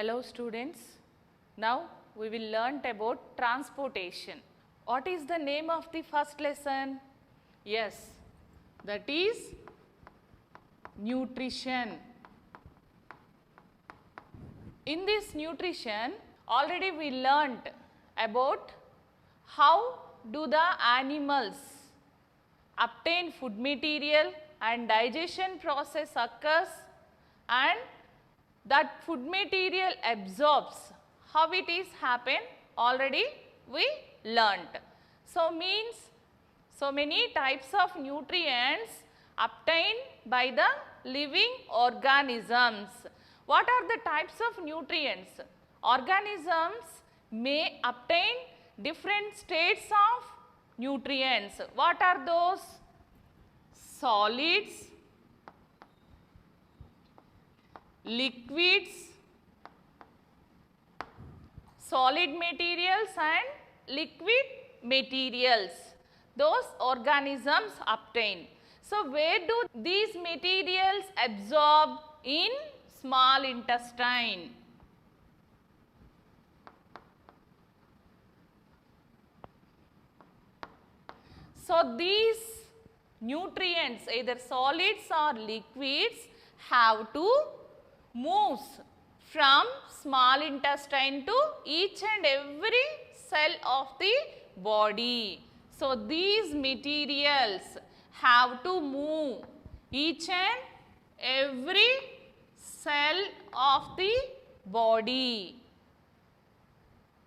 Hello students, now we will learn about transportation. What is the name of the first lesson? Yes, that is nutrition. In this nutrition, already we learnt about how do the animals obtain food material and digestion process occurs and that food material absorbs, how it is happen already we learnt. So means so many types of nutrients obtained by the living organisms. What are the types of nutrients? Organisms may obtain different states of nutrients. What are those? Solids, liquids, solid materials and liquid materials. Those organisms obtain. So where do these materials absorb? In small intestine. So these nutrients, either solids or liquids, have to move from small intestine to each and every cell of the body. So these materials have to move each and every cell of the body.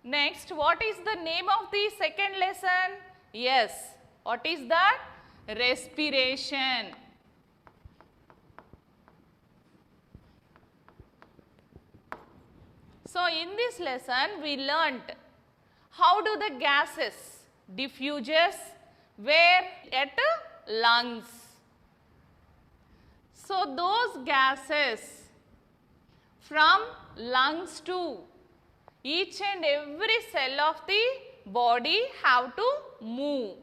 Next, what is the name of the second lesson? Yes, what is that? Respiration. So in this lesson we learnt how do the gases diffuses where? At lungs. So those gases from lungs to each and every cell of the body have to move.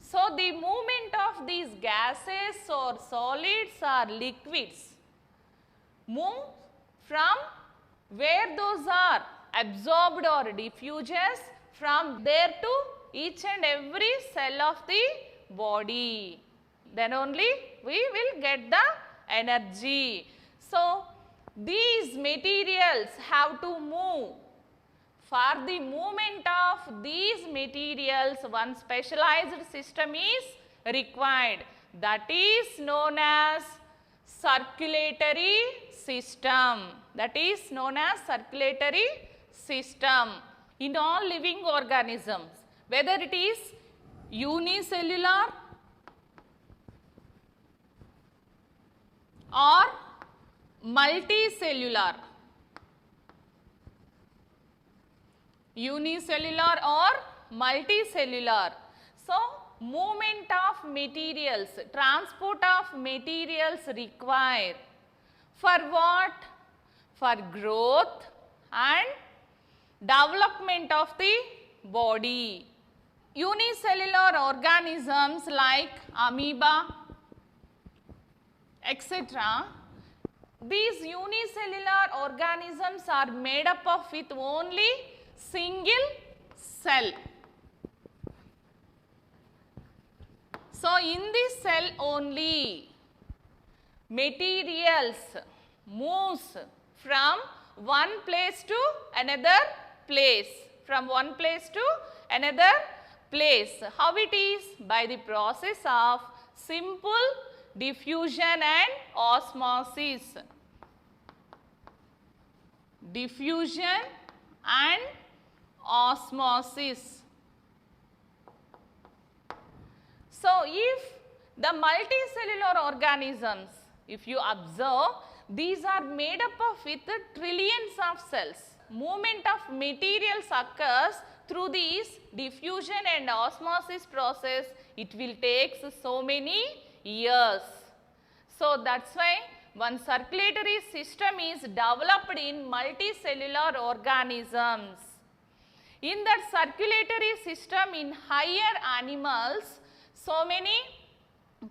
So the movement of these gases or solids or liquids move from where those are absorbed or diffuses, from there to each and every cell of the body. Then only we will get the energy. So these materials have to move. For the movement of these materials, one specialized system is required. That is known as circulatory system. That is known as circulatory system in all living organisms, whether it is unicellular or multicellular. Unicellular or multicellular. So movement of materials, transport of materials required for what? For growth and development of the body. Unicellular organisms like amoeba, etc. These unicellular organisms are made up of with only single cell. So in this cell only materials moves from one place to another place. From one place to another place. How it is? By the process of simple diffusion and osmosis. Diffusion and osmosis. So if the multicellular organisms, if you observe, these are made up of with trillions of cells. Movement of materials occurs through these diffusion and osmosis process. It will take so many years. So that's why one circulatory system is developed in multicellular organisms. In that circulatory system in higher animals, so many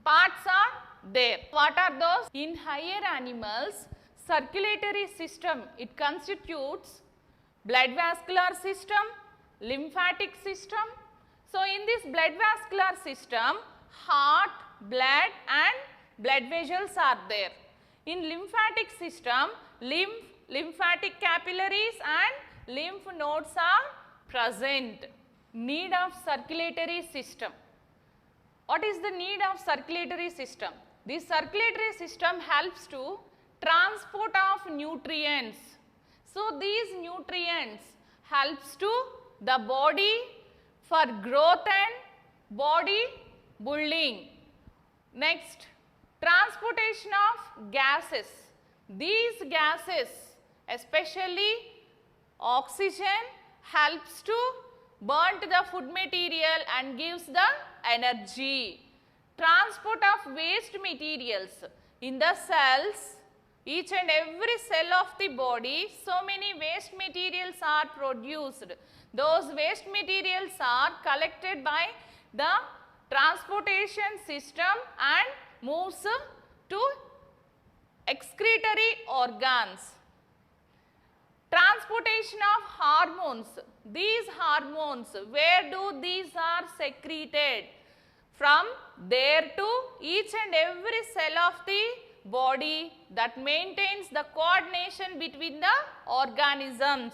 parts are there. What are those? In higher animals, circulatory system, it constitutes blood vascular system, lymphatic system. So, in this blood vascular system, heart, blood and blood vessels are there. In lymphatic system, lymphatic capillaries and lymph nodes are present. Need of circulatory system. What is the need of circulatory system? The circulatory system helps to transport of nutrients. So, these nutrients helps to the body for growth and body building. Next, transportation of gases. These gases, especially oxygen, helps to burn the food material and gives the energy. Transport of waste materials in the cells. Each and every cell of the body, so many waste materials are produced. Those waste materials are collected by the transportation system and moves to excretory organs. Transportation of hormones. These hormones, where do these are secreted? From there to each and every cell of the body that maintains the coordination between the organisms.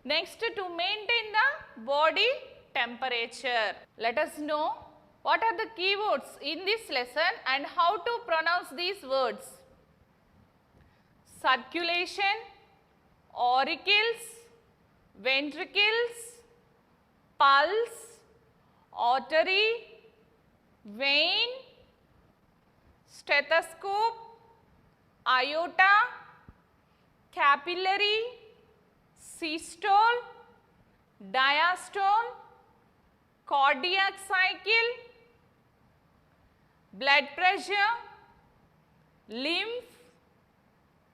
Next, to maintain the body temperature. Let us know what are the keywords in this lesson and how to pronounce these words. Circulation, auricles, ventricles, pulse, artery, vein, stethoscope, aorta, capillary, systole, diastole, cardiac cycle, blood pressure, lymph,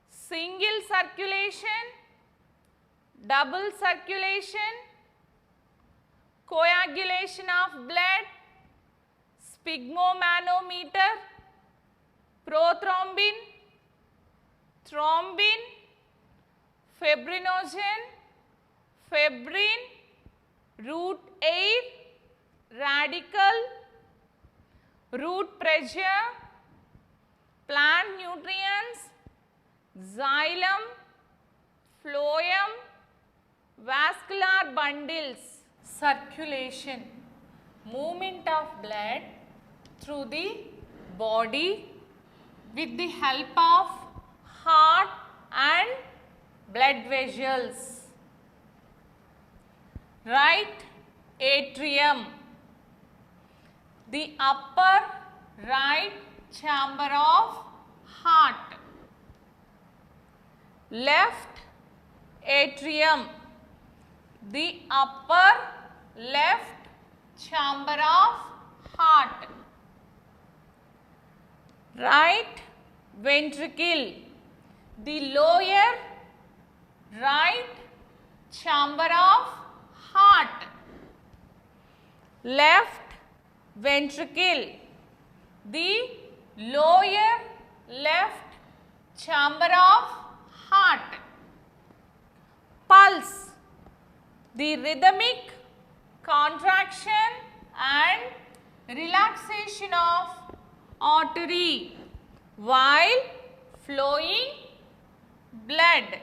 single circulation, double circulation, coagulation of blood, sphygmomanometer, prothrombin, thrombin, fibrinogen, fibrin, root air, radical, root pressure, plant nutrients, xylem, phloem, vascular bundles. Circulation, movement of blood through the body with the help of heart and blood vessels. Right atrium, the upper right chamber of heart. Left atrium, the upper left chamber of heart. Right ventricle, the lower right chamber of heart. Left ventricle, the lower left chamber of heart. Pulse, the rhythmic contraction and relaxation of artery while flowing blood.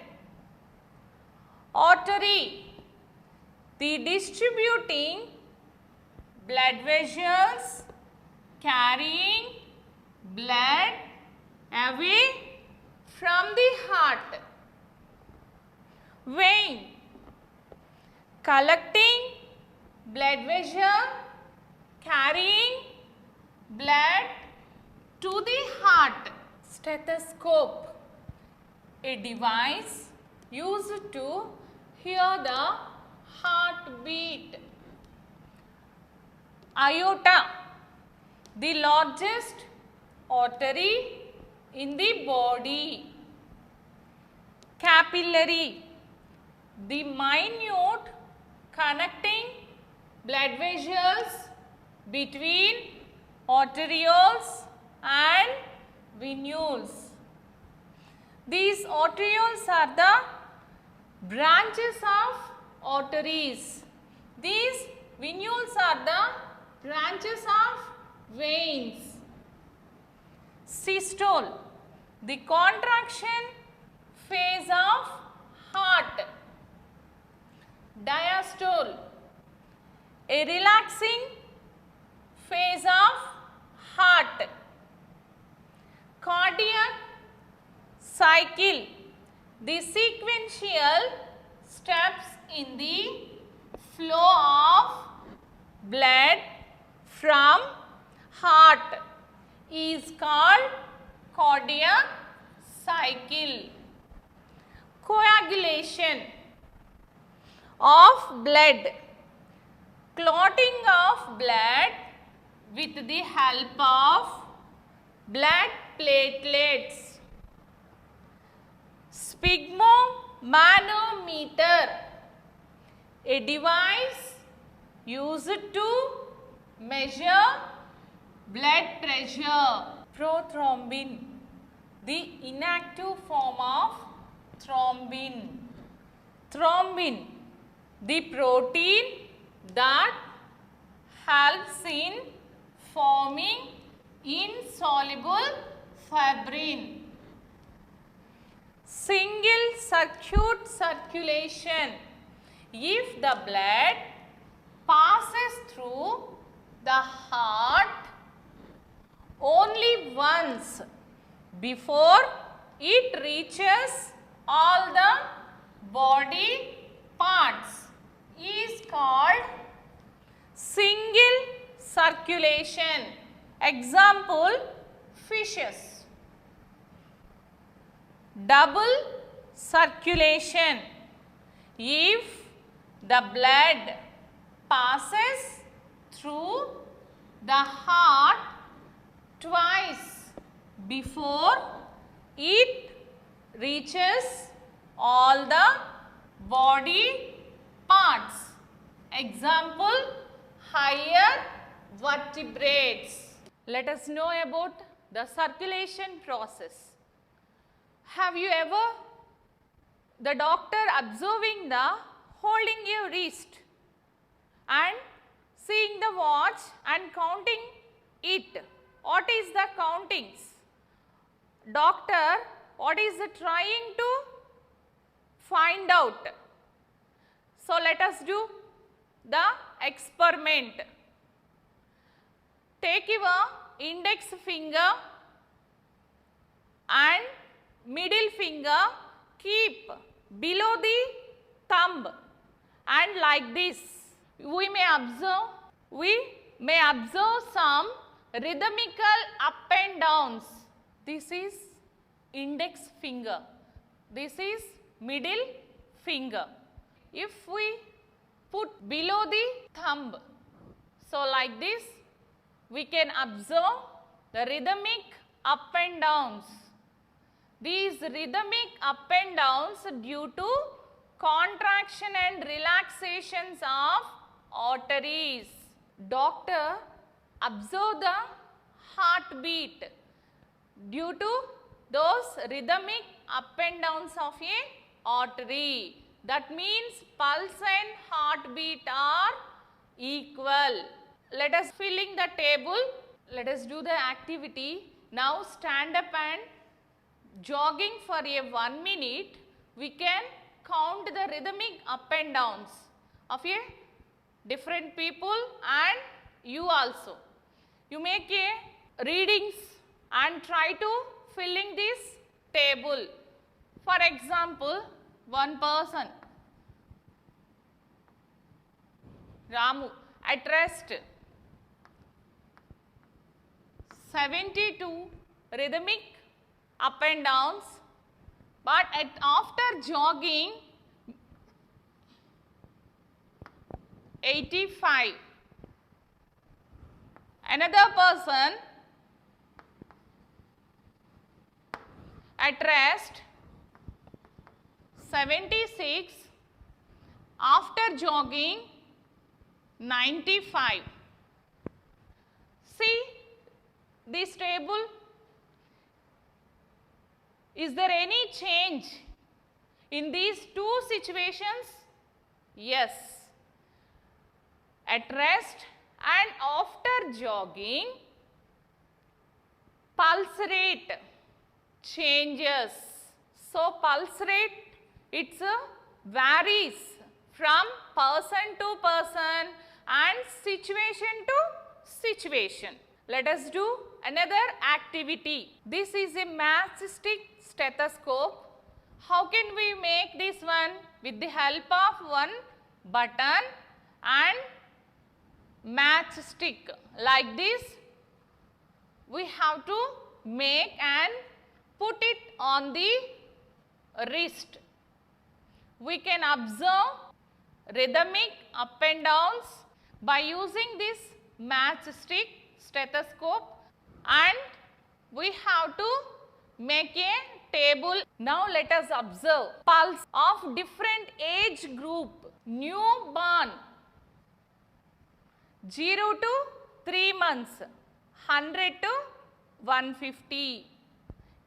Artery, the distributing blood vessels carrying blood away from the heart. Vein, collecting blood vessel carrying blood to the heart. Stethoscope, a device used to hear the heartbeat. Aorta, the largest artery in the body. Capillary, the minute connecting blood vessels between arterioles and venules. These arterioles are the branches of arteries. These venules are the branches of veins. Systole, the contraction phase of heart. Diastole, a relaxing phase of heart. Cardiac cycle, the sequential steps in the flow of blood from heart is called cardiac cycle. Coagulation of blood, clotting of blood with the help of blood platelets. Sphygmomanometer, a device used to measure blood pressure. Prothrombin, the inactive form of thrombin. Thrombin, the protein that helps in forming insoluble fibrin. Single circuit circulation, if the blood passes through the heart only once before it reaches all the body parts is called single circulation. Example, fishes. Double circulation, if the blood passes through the heart twice before it reaches all the body parts. Example, higher vertebrates. Let us know about the circulation process. Have you ever the doctor observing the holding your wrist and seeing the watch and counting it? What is the countings? Doctor, what is the trying to find out? So let us do the experiment. Take your index finger and middle finger keep below the thumb and like this. We may observe some rhythmical up and downs. This is index finger. This is middle finger. If we put below the thumb, so like this, we can observe the rhythmic up and downs. These rhythmic up and downs due to contraction and relaxations of arteries. Doctor observe the heartbeat due to those rhythmic up and downs of a artery. That means pulse and heartbeat are equal. Let us fill in the table. Let us do the activity. Now stand up and jogging for a 1 minute. We can count the rhythmic up and downs of a different people and you also. You make a readings and try to fill in this table. For example, one person, Ramu, at rest, 72 rhythmic up and downs, but after jogging 85. Another person at rest 76, after jogging 95. See this table, Is there any change in these two situations? Yes. At rest and after jogging, pulse rate changes. So, pulse rate, it's varies from person to person and situation to situation. Let us do another activity. This is a matchstick stethoscope. How can we make this one? With the help of one button and matchstick. Like this, we have to make and put it on the wrist. We can observe rhythmic up and downs by using this matchstick stethoscope, and we have to make a table. Now let us observe pulse of different age group. Newborn 0 to 3 months, 100 to 150.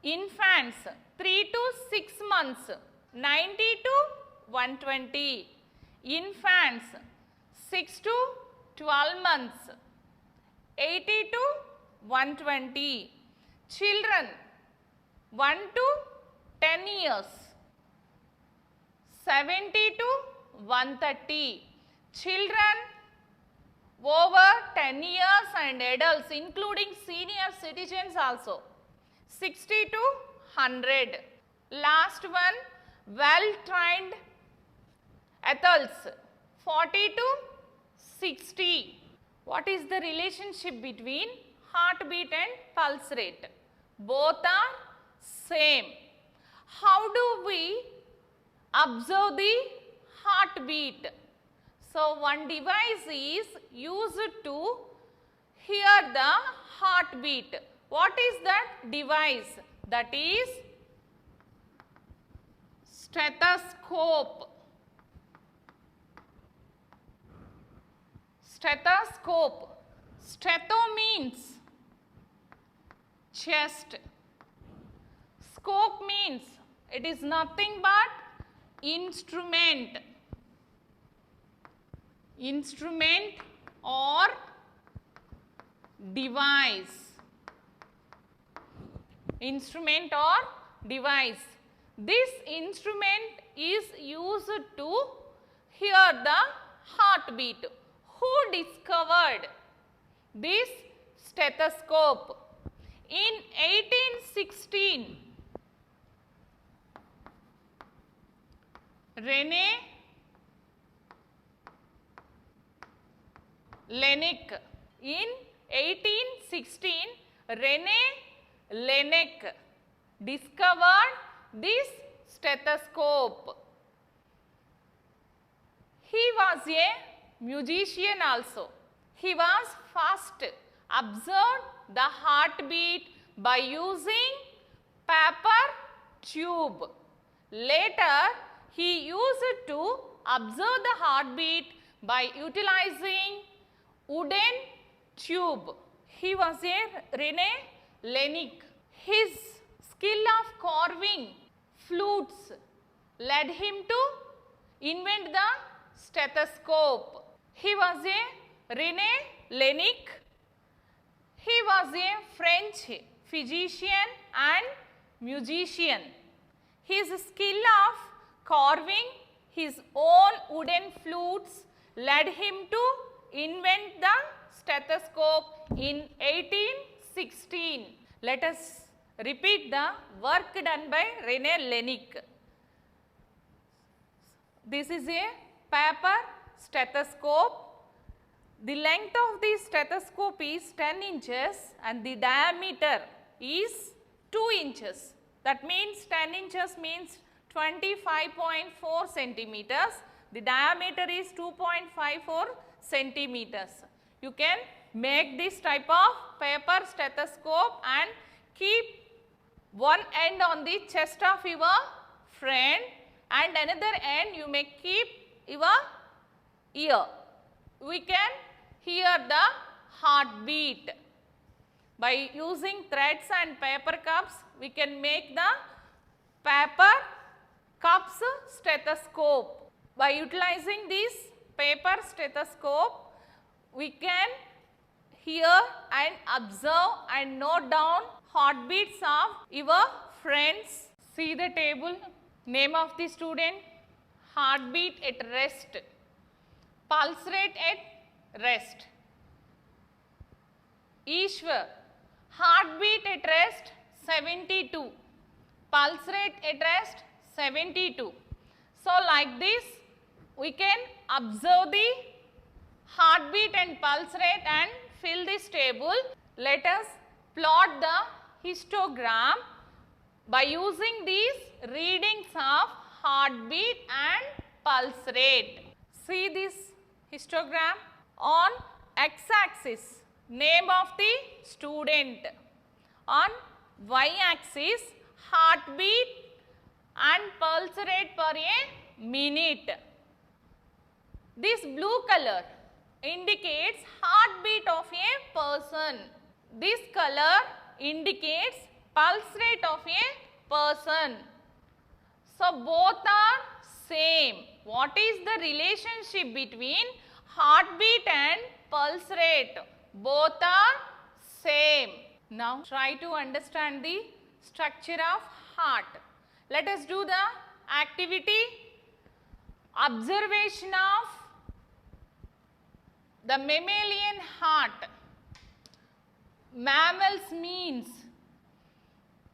Infants 3 to 6 months, 90 to 120. Infants 6 to 12 months, 80 to 120. Children 1 to 10 years, 70 to 130. Children over 10 years and adults including senior citizens also, 60 to 100. Last one, well trained adults, 40 to 60. What is the relationship between heartbeat and pulse rate? Both are same. How do we observe the heartbeat? So, one device is used to hear the heartbeat. What is that device? That is stethoscope. Stethoscope. Stetho means chest. Scope means it is nothing but instrument. Instrument or device. Instrument or device. This instrument is used to hear the heartbeat. Who discovered this stethoscope? In 1816, René Laennec. In 1816, René Laennec discovered this stethoscope. He was a musician also. He was first observed the heartbeat by using paper tube. Later, he used to observe the heartbeat by utilizing wooden tube. He was a René Laennec. His skill of carving flutes led him to invent the stethoscope. He was a René Laennec. He was a French physician and musician. His skill of carving his own wooden flutes led him to invent the stethoscope in 1816. Let us repeat the work done by René Laennec. This is a paper stethoscope. The length of the stethoscope is 10 inches and the diameter is 2 inches. That means 10 inches means 25.4 centimeters. The diameter is 2.54 centimeters. You can make this type of paper stethoscope and keep one end on the chest of your friend and another end you may keep your ear. We can hear the heartbeat. By using threads and paper cups, we can make the paper cups stethoscope. By utilizing this paper stethoscope, we can hear and observe and note down heartbeats of your friends. See the table. Name of the student, heartbeat at rest, pulse rate at rest. Ishwar, heartbeat at rest 72, pulse rate at rest 72. So like this, we can observe the heartbeat and pulse rate and fill this table. Let us plot the histogram by using these readings of heartbeat and pulse rate. See this histogram. On x-axis, name of the student. On y-axis, heartbeat and pulse rate per a minute. This blue color indicates heartbeat of a person. This color indicates pulse rate of a person. So both are same. What is the relationship between heartbeat and pulse rate? Both are same. Now try to understand the structure of heart. Let us do the activity. Observation of the mammalian heart. Mammals means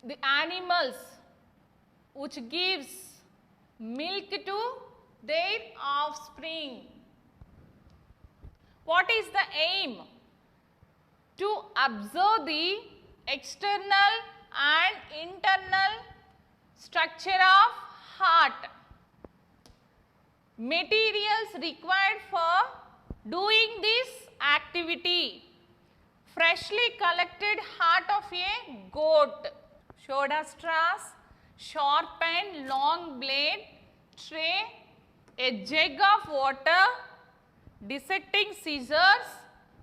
the animals which gives milk to their offspring. What is the aim? To observe the external and internal structure of heart. Materials required for doing this activity. Freshly collected heart of a goat. Soda straws, sharp and long blade, tray, a jug of water, dissecting scissors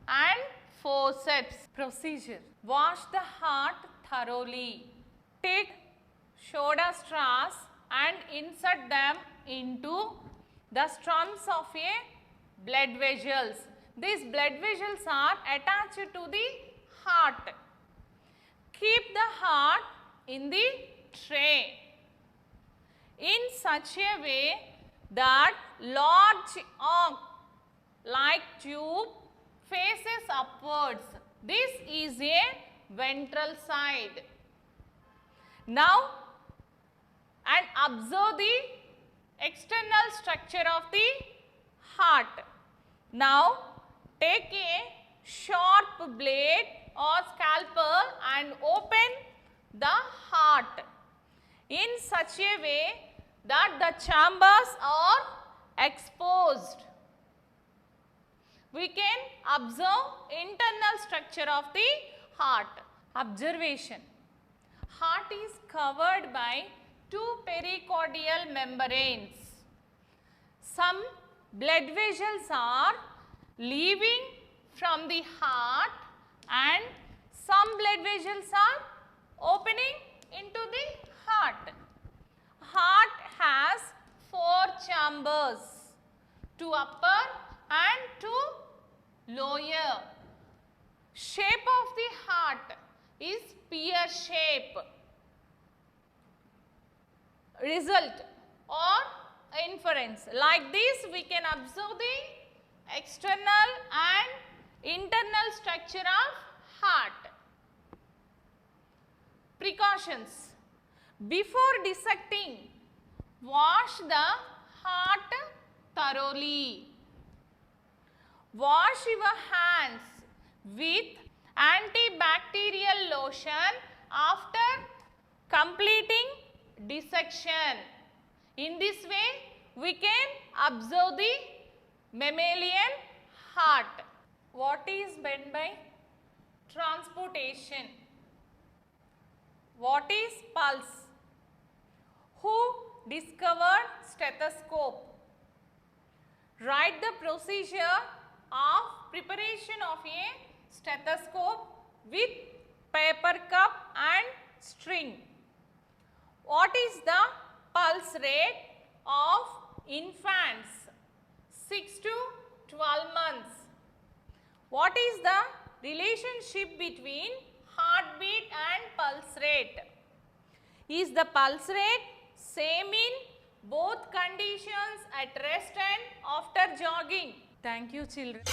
and forceps. Procedure. Wash the heart thoroughly. Take soda straws and insert them into the strums of a blood vessels. These blood vessels are attached to the heart. Keep the heart in the tray in such a way that large arc-like tube faces upwards. This is a ventral side. Now, and observe the external structure of the heart. Now, take a sharp blade or scalpel and open the heart in such a way that the chambers are exposed. We can observe internal structure of the heart. Observation. Heart is covered by two pericardial membranes. Some blood vessels are leaving from the heart and some blood vessels are opening into the heart. Heart has 4 chambers, 2 upper and 2 lower. Shape of the heart is pear shape. Result or inference. Like this, we can observe the external and internal structure of heart. Precautions. Before dissecting, wash the heart thoroughly. Wash your hands with antibacterial lotion after completing dissection. In this way, we can observe the mammalian heart. What is meant by transportation? What is pulse? Who discovered stethoscope? Write the procedure of preparation of a stethoscope with paper cup and string. What is the pulse rate of infants 6 to 12 months? What is the relationship between heartbeat and pulse rate? Is the pulse rate same in both conditions at rest and after jogging? Thank you, children.